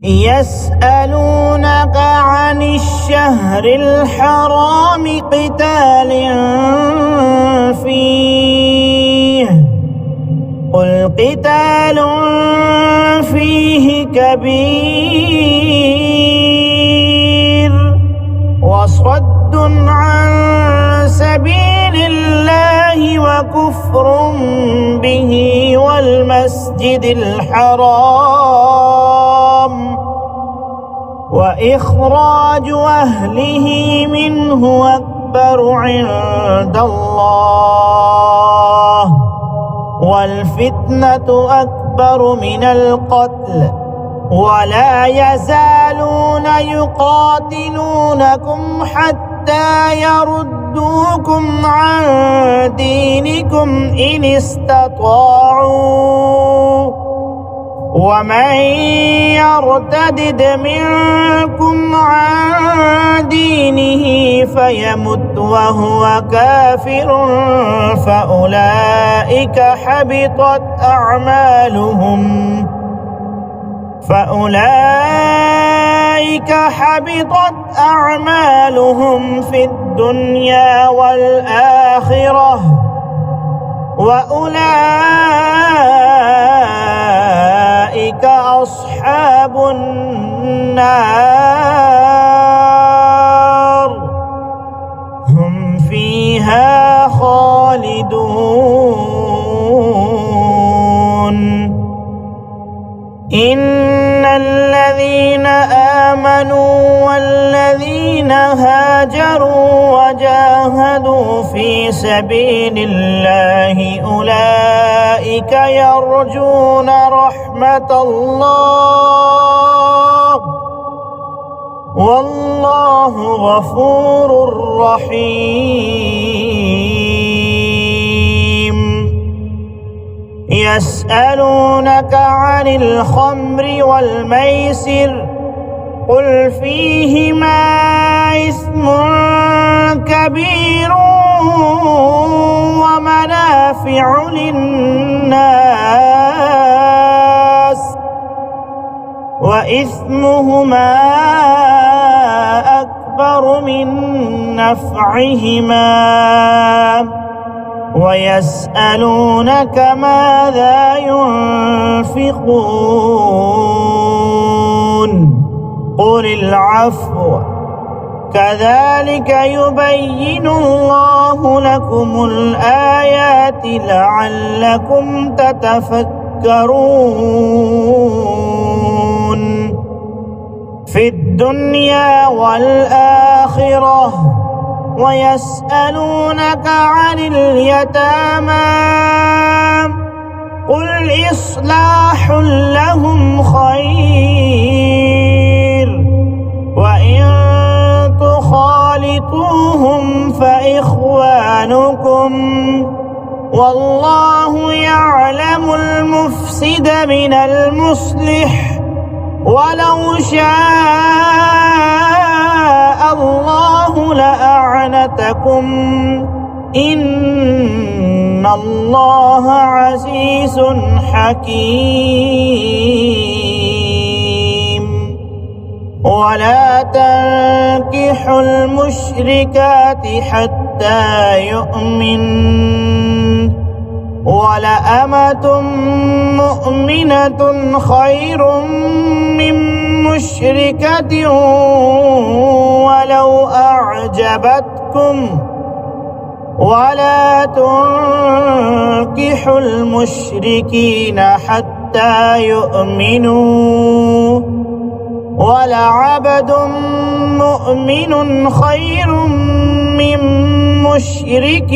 يسألونك عن الشهر الحرام قتال فيه قل قتال فيه كبير وصد عن سبيل الله وكفر به والمسجد الحرام وإخراج أهله منه أكبر عند الله والفتنة أكبر من القتل ولا يزالون يقاتلونكم حتى يردوكم عن دينكم إن استطاعوا ومن يرتد منكم عن دينه فيمت وهو كافر فأولئك حبطت أعمالهم في الدنيا والآخرة وأولئك أصحاب النار هم فيها خالدون إن الذين آمنوا والذين هاجروا وجاهدوا في سبيل الله أولئك يرجون رحمة الله والله غفور رحيم يسألونك عن الخمر والميسر قل فيهما إثم كبير ومنافع للناس وإثمهما أكبر من نفعهما ويسألونك ماذا ينفقون قل العفو كذلك يبين الله لكم الآيات لعلكم تتفكرون في الدنيا والآخرة ويسألونك عن اليتامى قل إصلاح لهم خير وإن تخالطوهم فإخوانكم والله يعلم المفسد من المصلح ولو شاء الله لأعنتكم إن الله عزيز حكيم ولا تنكحوا المشركات حتى يؤمن ولأمة مؤمنة خير من مشركة ولو أعجبتكم ولا تنكحوا المشركين حتى يؤمنوا ولعبد مؤمن خير من مشرك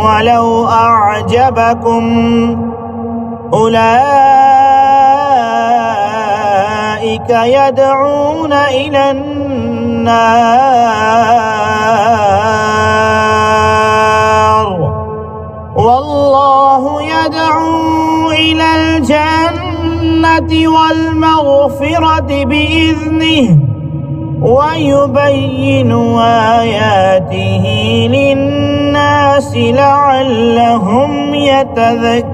ولو أعجبكم أولئك يدعون إلى النار والله يدعو إلى الجنة والمغفرة بإذنه ويبين آياته للناس لعلهم يتذكرون.